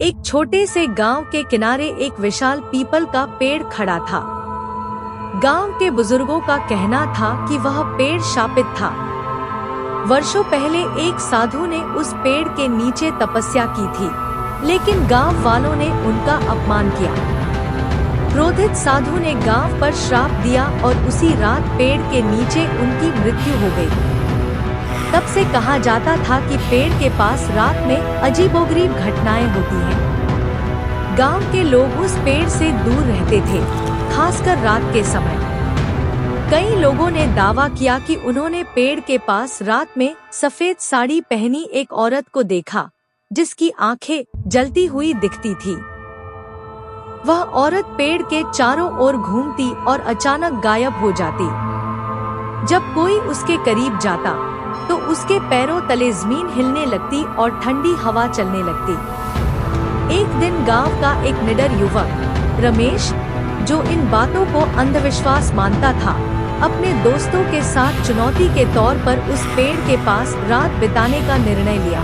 एक छोटे से गांव के किनारे एक विशाल पीपल का पेड़ खड़ा था। गांव के बुजुर्गों का कहना था कि वह पेड़ शापित था। वर्षों पहले एक साधु ने उस पेड़ के नीचे तपस्या की थी, लेकिन गांव वालों ने उनका अपमान किया। क्रोधित साधु ने गांव पर श्राप दिया और उसी रात पेड़ के नीचे उनकी मृत्यु हो गई। तब से कहा जाता था कि पेड़ के पास रात में अजीबोगरीब घटनाएं होती हैं। गांव के लोग उस पेड़ से दूर रहते थे, खासकर रात के समय। कई लोगों ने दावा किया कि उन्होंने पेड़ के पास रात में सफेद साड़ी पहनी एक औरत को देखा, जिसकी आंखें जलती हुई दिखती थी। वह औरत पेड़ के चारों ओर घूमती और अचानक गायब हो जाती। जब कोई उसके करीब जाता तो उसके पैरों तले जमीन हिलने लगती और ठंडी हवा चलने लगती। एक दिन गांव का एक निडर युवक रमेश, जो इन बातों को अंधविश्वास मानता था, अपने दोस्तों के साथ चुनौती के तौर पर उस पेड़ के पास रात बिताने का निर्णय लिया।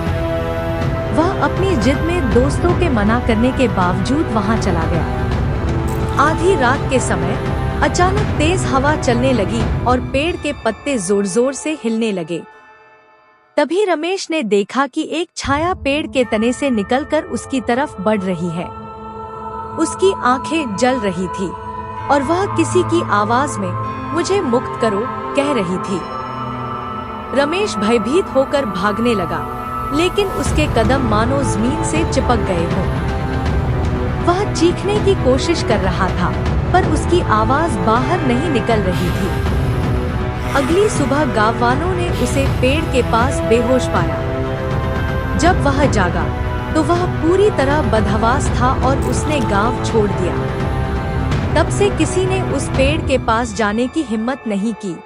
वह अपनी जिद में दोस्तों के मना करने के बावजूद वहां चला गया। आधी रात के समय अचानक तेज हवा चलने लगी और पेड़ के पत्ते जोर जोर से हिलने लगे। तभी रमेश ने देखा कि एक छाया पेड़ के तने से निकलकर उसकी तरफ बढ़ रही है। उसकी आंखें जल रही थी और वह किसी की आवाज में "मुझे मुक्त करो" कह रही थी। रमेश भयभीत होकर भागने लगा, लेकिन उसके कदम मानो जमीन से चिपक गए हों। वह चीखने की कोशिश कर रहा था, पर उसकी आवाज बाहर नहीं निकल रही थी। अगली सुबह गांव वालों ने उसे पेड़ के पास बेहोश पाया। जब वह जागा तो वह पूरी तरह बदहवास था और उसने गांव छोड़ दिया। तब से किसी ने उस पेड़ के पास जाने की हिम्मत नहीं की।